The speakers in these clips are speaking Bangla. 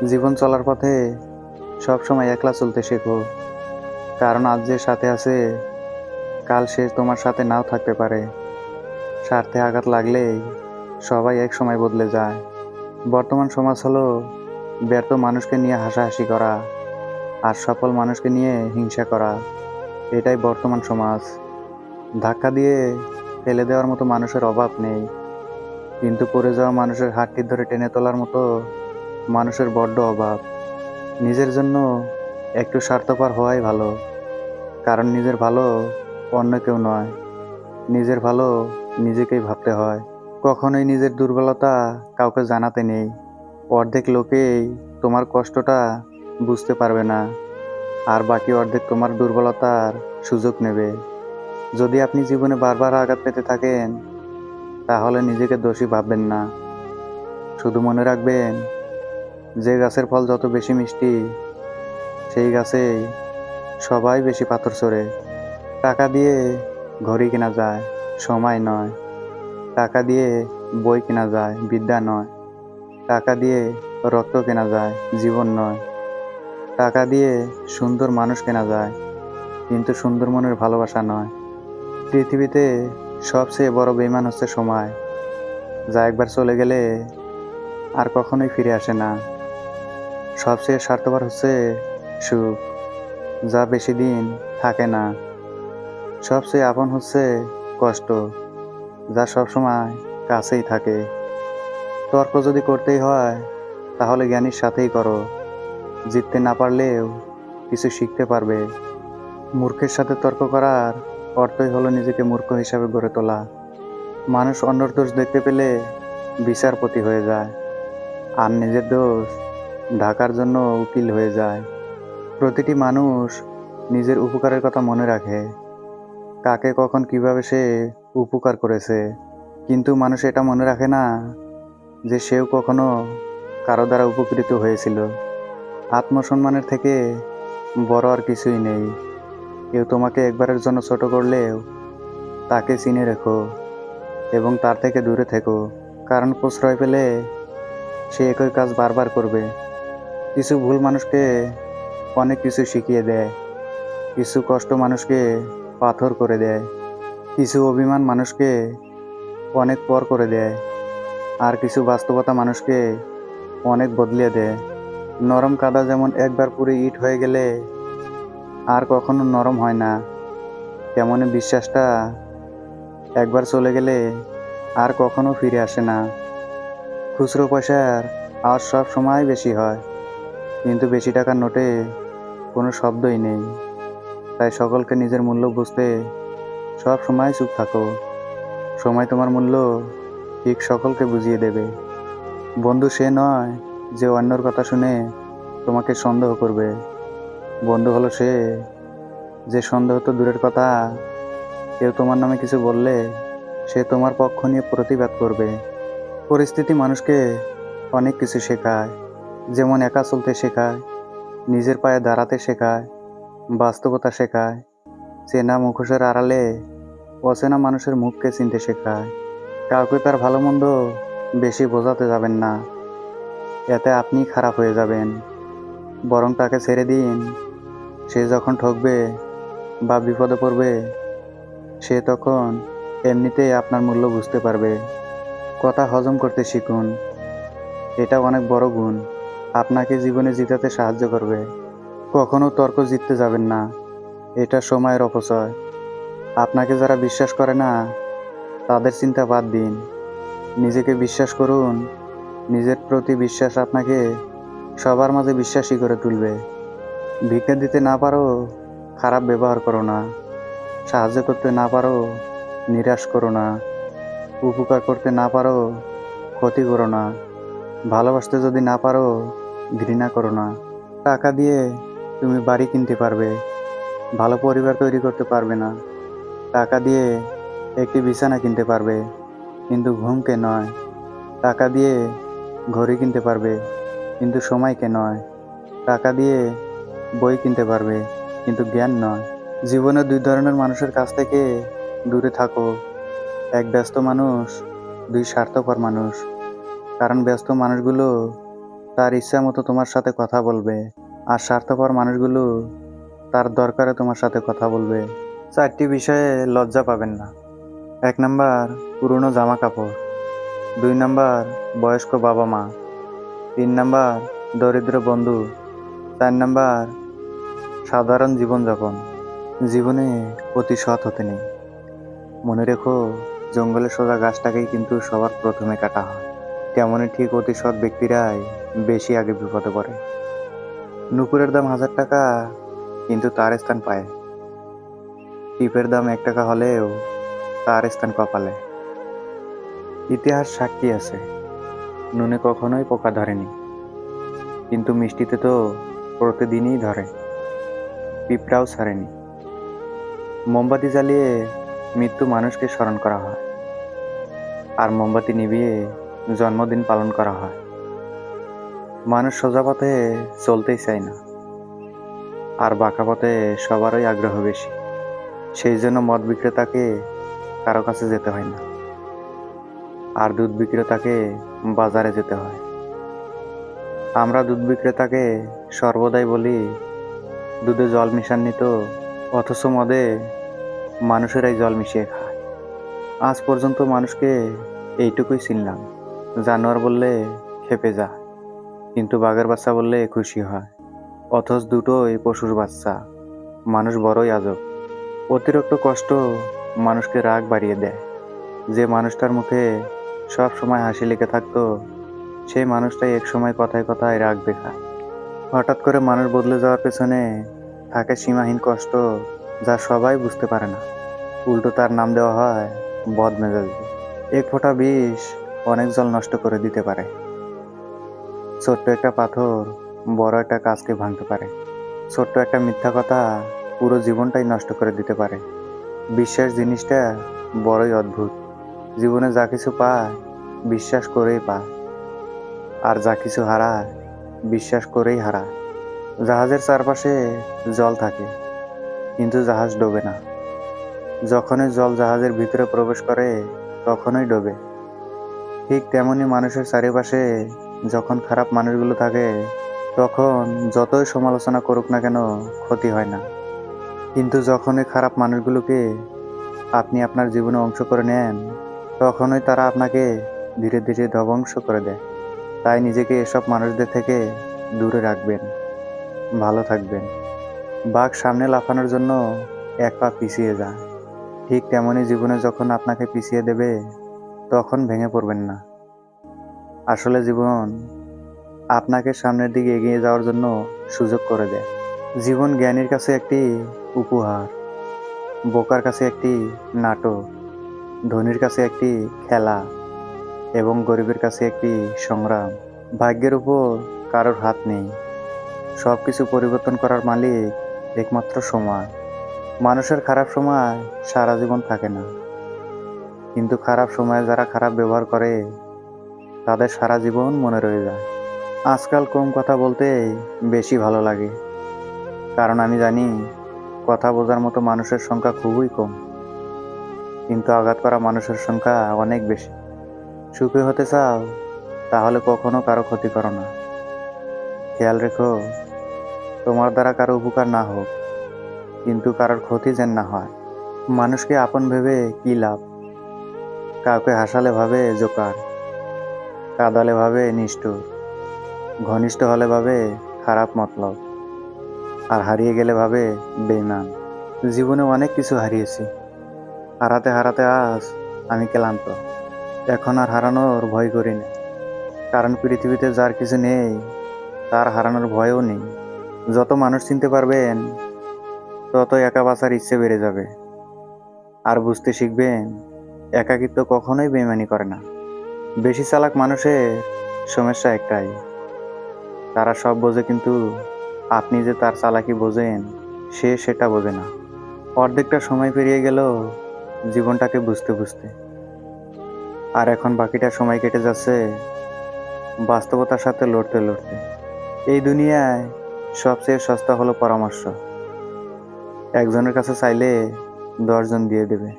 জীবন চলার পথে সবসময় একলা চলতে শেখো। কারণ আজ যে সাথে আছে, কাল সে তোমার সাথে নাও থাকতে পারে। স্বার্থে আঘাত লাগলেই সবাই এক সময় বদলে যায়। বর্তমান সমাজ হলো ব্যর্থ মানুষকে নিয়ে হাসাহাসি করা আর সফল মানুষকে নিয়ে হিংসা করা। এটাই বর্তমান সমাজ। ধাক্কা দিয়ে ফেলে দেওয়ার মতো মানুষের অভাব নেই, কিন্তু পড়ে যাওয়া মানুষের হাতটি ধরে টেনে তোলার মতো মানুষের বড্ড অভাব। নিজের জন্য একটু স্বার্থপর হওয়াই ভালো। কারণ নিজের ভালো অন্য কেউ নয়, নিজের ভালো নিজেকেই ভাবতে হয়। কখনোই নিজের দুর্বলতা কাউকে জানাতে নেই। অর্ধেক লোকেই তোমার কষ্টটা বুঝতে পারবে না, আর বাকি অর্ধেক তোমার দুর্বলতার সুযোগ নেবে। যদি আপনি জীবনে বারবার আঘাত পেতে থাকেন, তাহলে নিজেকে দোষী ভাববেন না। শুধু মনে রাখবেন, যে গাছের ফল যত বেশি মিষ্টি, সেই গাছেই সবাই বেশি পাথর ছোড়ে। টাকা দিয়ে ঘড়ি কেনা যায়, সময় নয়। টাকা দিয়ে বই কেনা যায়, বিদ্যা নয়। টাকা দিয়ে রক্ত কেনা যায়, জীবন নয়। টাকা দিয়ে সুন্দর মানুষ কেনা যায়, কিন্তু সুন্দর মনের ভালোবাসা নয়। পৃথিবীতে সবচেয়ে বড় বেঈমান হচ্ছে সময়, যা একবার চলে গেলে আর কখনোই ফিরে আসে না। সবচেয়ে স্বার্থপর হচ্ছে সুখ, যা বেশি দিন থাকে না। সবচেয়ে আপন হচ্ছে কষ্ট, যা সবসময় কাছেই থাকে। তর্ক যদি করতেই হয়, তাহলে জ্ঞানীর সাথেই করো। জিততে না পারলেও কিছু শিখতে পারবে। মূর্খের সাথে তর্ক করার অর্থই হলো নিজেকে মূর্খ হিসাবে গড়ে তোলা। মানুষ অন্যর দোষ দেখতে পেলে বিচারপতি হয়ে যায়, আর নিজের দোষ ঢাকার জন্য উকিল হয়ে যায়। প্রতিটি মানুষ নিজের উপকারের কথা মনে রাখে, কাকে কখন কিভাবে সে উপকার করেছে। কিন্তু মানুষ এটা মনে রাখে না যে সেও কখনো কারো দ্বারা উপকৃত হয়েছিল। আত্মসম্মানের থেকে বড় আর কিছুই নেই। কেউ তোমাকে একবারের জন্য ছোট করলেও তাকে চিনে রেখো এবং তার থেকে দূরে থেকো। কারণ প্রশ্রয় পেলে সে একই কাজ বারবার করবে। কিছু ভুল মানুষকে অনেক কিছু শিখিয়ে দেয়, কিছু কষ্ট মানুষকে পাথর করে দেয়, কিছু অভিমান মানুষকে অনেক পর করে দেয়, আর কিছু বাস্তবতা মানুষকে অনেক বদলিয়ে দেয়। নরম কাদা যেমন একবার পুরো ইট হয়ে গেলে আর কখনো নরম হয় না, তেমনি বিশ্বাসটা একবার চলে গেলে আর কখনো ফিরে আসে না। খুচরো পয়সার আওয়াজ সব সময় বেশি হয়, কিন্তু বেশি টাকার নোটে কোনো শব্দই নেই। তাই সকলকে নিজের মূল্য বুঝতে সব সময় চুপ থাকো। সময় তোমার মূল্য ঠিক সকলকে বুঝিয়ে দেবে। বন্ধু সে নয় যে অন্যর কথা শুনে তোমাকে সন্দেহ করবে। বন্ধু হলো সে, যে সন্দেহ তো দূরের কথা, কেউ তোমার নামে কিছু বললে সে তোমার পক্ষ নিয়ে প্রতিবাদ করবে। পরিস্থিতি মানুষকে অনেক কিছু শেখায়, যেমন একা চলতে শেখায়, নিজের পায়ে দাঁড়াতে শেখায়, বাস্তবতা শেখায়। চেনা মুখোশের আড়ালে অচেনা মানুষের মুখকে চিনতে শেখায়। কাউকে তার ভালো মন্দ বেশি বোঝাতে যাবেন না, এতে আপনি খারাপ হয়ে যাবেন। বরং তাকে ছেড়ে দিন। সে যখন ঠকবে বা বিপদে পড়বে, সে তখন এমনিতেই আপনার মূল্য বুঝতে পারবে। কথা হজম করতে শিখুন, এটা অনেক বড় গুণ, আপনাকে জীবনে জিতাতে সাহায্য করবে। কখনো তর্ক জিততে যাবেন না, এটা সময়ের অপচয়। আপনাকে যারা বিশ্বাস করে না, তাদের চিন্তা বাদ দিন। নিজেকে বিশ্বাস করুন, নিজের প্রতি বিশ্বাস আপনাকে সবার মাঝে বিশ্বাসী করে তুলবে। ভিক্ষা দিতে না পারো, খারাপ ব্যবহার করো না। সাহায্য করতে না পারো, নিরাশ করো না। উপকার করতে না পারো, ক্ষতি করো না। ভালোবাসতে যদি না পারো, ঘৃণা করো না। টাকা দিয়ে তুমি বাড়ি কিনতে পারবে, ভালো পরিবার তৈরি করতে পারবে না। টাকা দিয়ে একটি বিছানা কিনতে পারবে, কিন্তু ঘুমকে নয়। টাকা দিয়ে ঘড়ি কিনতে পারবে, কিন্তু সময়কে নয়। টাকা দিয়ে বই কিনতে পারবে, কিন্তু জ্ঞান নয়। জীবনে দুই ধরনের মানুষের কাছ থেকে দূরে থাকো। এক ব্যস্ত মানুষ, দুই স্বার্থপর মানুষ। কারণ ব্যস্ত মানুষগুলো তার ইচ্ছা মতো তোমার সাথে কথা বলবে, আর স্বার্থপর মানুষগুলো তার দরকারে তোমার সাথে কথা বলবে। 4টি বিষয়ে লজ্জা পাবেন না। 1 নাম্বার, পুরনো জামা কাপড়। 2 নাম্বার, বয়স্ক বাবা মা। 3 নাম্বার, দরিদ্র বন্ধু। 4 নাম্বার, সাধারণ জীবনযাপন। জীবনে অতি সৎ হতে নেই। মনে রেখো, জঙ্গলে সোজা গাছটাকেই কিন্তু সবার প্রথমে কাটা হয়। তেমনই ঠিক অতি সৎ ব্যক্তিরাই বেশি আগে বিপদে পড়ে। নুপুরের দাম 1000 টাকা, কিন্তু তার স্থান পায়। টিপের দাম 1 টাকা হলেও তার স্থান কপালে। ইতিহাস সাক্ষী আছে, নুনে কখনোই পোকা ধরেনি, কিন্তু মিষ্টিতে তো প্রতিদিনই ধরে। পিঁপড়াও ছাড়েনি। মোমবাতি জ্বালিয়ে মৃত্যু মানুষকে স্মরণ করা হয়, আর মোমবাতি নিভিয়ে জন্মদিন পালন করা হয়। মানুষ সোজা পথে চলতেই চায় না, আর বাঁকা পথে সবারই আগ্রহ বেশি। সেই জন্য মদ বিক্রেতাকে কারো কাছে যেতে হয় না, আর দুধ বিক্রেতাকে বাজারে যেতে হয়। আমরা দুধ বিক্রেতাকে সর্বদাই বলি দুধে জল মিশাননি তো, অথচ মদে মানুষেরাই জল মিশিয়ে খায়। আজ পর্যন্ত মানুষকে এইটুকুই চিনলাম, জানোয়ার বললে খেপে যায়, কিন্তু বাঘের বাচ্চা বললে খুশি হয়। অথচ দুটোই পশুর বাচ্চা। মানুষ বড়ই আজব। অতিরিক্ত কষ্ট মানুষকে রাগ বাড়িয়ে দেয়। যে মানুষটার মুখে সব সময় হাসি লেগে থাকতো, সেই মানুষটাই এক সময় কথায় কথায় রাগ দেখায়। হঠাৎ করে মানুষ বদলে যাওয়ার পেছনে থাকে সীমাহীন কষ্ট, যা সবাই বুঝতে পারে না। উল্টো তার নাম দেওয়া হয় বদমেজাজি। এক ফোঁটা বিষ অনেক জল নষ্ট করে দিতে পারে। ছোট্ট একটা পাথর বড় একটা কাজকে ভাঙতে পারে। ছোট্ট একটা মিথ্যা কথা পুরো জীবনটাই নষ্ট করে দিতে পারে। বিশ্বাস জিনিসটা বড়ই অদ্ভুত। জীবনে যা কিছু পায় বিশ্বাস করেই পায়, আর যা কিছু হারায় বিশ্বাস করেই হারায়। জাহাজের চারপাশে জল থাকে, কিন্তু জাহাজ ডোবে না। যখনই জল জাহাজের ভিতরে প্রবেশ করে তখনই ডোবে। ঠিক তেমনি মানুষের চারিপাশে যখন খারাপ মানুষগুলো থাকে, তখন যতই সমালোচনা করুক না কেন ক্ষতি হয় না। কিন্তু যখনই খারাপ মানুষগুলোকে আপনি আপনার জীবনে অংশ করে নেন, তখনই তারা আপনাকে ধীরে ধীরে ধ্বংস করে দেয়। তাই নিজেকে এসব মানুষদের থেকে দূরে রাখবেন, ভালো থাকবেন। বাঘ সামনে লাফানোর জন্য 1 পা পিছিয়ে যায়। ঠিক তেমনি জীবনে যখন আপনাকে পিছিয়ে দেবে, তখন ভেঙে পড়বেন না। আসলে জীবন আপনাকে সামনের দিকে এগিয়ে যাওয়ার জন্য সুযোগ করে দেয়। জীবন জ্ঞানীর কাছে একটি উপহার, বোকার কাছে একটি নাটক, ধনীর কাছে একটি খেলা, এবং গরিবের কাছে একটি সংগ্রাম। ভাগ্যের উপর কারোর হাত নেই। সবকিছু পরিবর্তন করার মালিক একমাত্র সময়। মানুষের খারাপ সময় সারা জীবন থাকে না, কিন্তু খারাপ সময়ে যারা খারাপ ব্যবহার করে তাদের সারা জীবন মনে রয়ে যায়। আজকাল কম কথা বলতেই বেশি ভালো লাগে, কারণ আমি জানি কথা বোঝার মতো মানুষের সংখ্যা খুবই কম, কিন্তু আঘাত করা মানুষের সংখ্যা অনেক বেশি। সুখী হতে চাও, তাহলে কখনো কারো ক্ষতি করো না। খেয়াল রেখো, তোমার দ্বারা কারো উপকার না হোক, কিন্তু কারোর ক্ষতি যেন না হয়। মানুষকে আপন ভেবে কি লাভ? কাউকে হাসালে ভাবে জোকার, কাঁদালে ভাবে নিষ্ঠুর, ঘনিষ্ঠ হলে ভাবে খারাপ মতলব, আর হারিয়ে গেলে ভাবে বেঈমান। জীবনে অনেক কিছু হারিয়েছি। হারাতে হারাতে আজ আমি ক্লান্ত। এখন আর হারানোর ভয় করি না, কারণ পৃথিবীতে যার কিছু নেই তার হারানোর ভয়ও নেই। যত মানুষ চিনতে পারবেন, তত একা বাঁচার ইচ্ছে বেড়ে যাবে। আর বুঝতে শিখবেন, একাকিত্ব কখনোই বেইমানি করে না। বেশি চালাক মানুষের সমস্যা একটাই, তারা সব বোঝে, কিন্তু আপনি যে তার চালাকি বোঝেন সে সেটা বোঝে না। অর্ধেকটা সময় পেরিয়ে গেল জীবনটাকে বুঝতে বুঝতে, আর এখন বাকিটা সময় কেটে যাচ্ছে বাস্তবতার সাথে লড়তে লড়তে। এই দুনিয়ায় সবচেয়ে সস্তা হলো পরামর্শ। একজনের কাছে চাইলে 10 জন দিয়ে দেবে।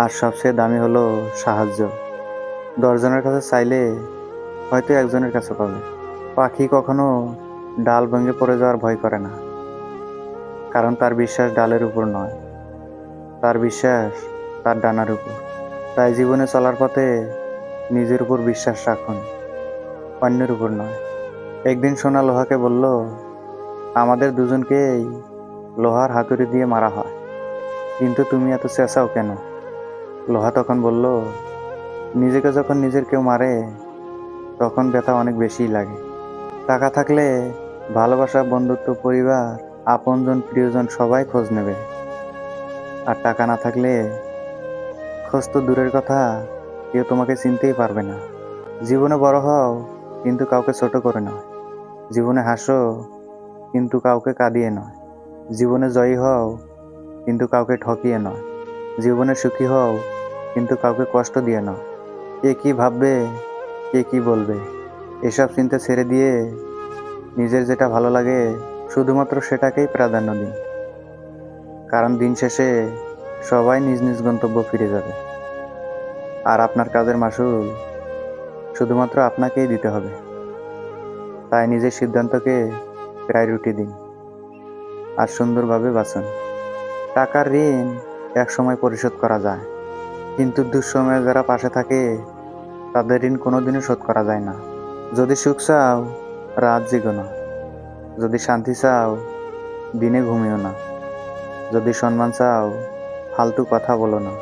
আর সবচেয়ে দামি হলো সাহায্য। 10 জনের কাছে চাইলে হয়তো একজনের কাছে পাবে। পাখি কখনো ডাল ভেঙে পড়ে যাওয়ার ভয় করে না, কারণ তার বিশ্বাস ডালের উপর নয়, তার বিশ্বাস তার ডানার উপর। তাই জীবনে চলার পথে নিজের উপর বিশ্বাস রাখুন, অন্যের উপর নয়। একদিন সোনা লোহাকে বলল, আমাদের দুজনকেই লোহার হাতুড়ি দিয়ে মারা হয়, কিন্তু তুমি এত চেঁচাও কেন? লোহা তখন বলল, নিজেকে যখন নিজের কেউ মারে তখন ব্যথা অনেক বেশিই লাগে। টাকা থাকলে ভালোবাসা, বন্ধুত্ব, পরিবার, আপনজন, প্রিয়জন সবাই খোঁজ নেবে। আর টাকা না থাকলে খোঁজ তো দূরের কথা, কেউ তোমাকে চিনতেই পারবে না। জীবনে বড় হও, কিন্তু কাউকে ছোট করে নয়। জীবনে হাসো, কিন্তু কাউকে কাঁদিয়ে নয়। জীবনে জয়ী হও, কিন্তু কাউকে ঠকিয়ে নয়। জীবনে সুখী হও, কিন্তু কাউকে কষ্ট দিয়ে নয়। কে কি ভাববে, কে কি বলবে, এসব চিন্তা ছেড়ে দিয়ে নিজের যেটা ভালো লাগে শুধুমাত্র সেটাকেই প্রাধান্য দিন। কারণ দিন শেষে সবাই নিজ নিজ গন্তব্য ফিরে যাবে, আর আপনার কাজের মাসুল শুধুমাত্র আপনাকেই দিতে হবে। তাই নিজের সিদ্ধান্তকে প্রায়োরিটি দিন আর সুন্দরভাবে বাঁচুন। টাকার ঋণ এক সময় পরিশোধ করা যায়, কিন্তু দুঃসময়ে যারা পাশে থাকে তাদের ঋণ কোনোদিনও শোধ করা যায় না। যদি সুখ চাও, রাত জেগো না। যদি শান্তি চাও, দিনে ঘুমিও না। যদি সম্মান চাও, ফালতু কথা বলো না।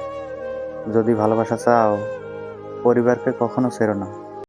যদি ভালোবাসা চাও, পরিবারকে কখনো ছেড়ো না।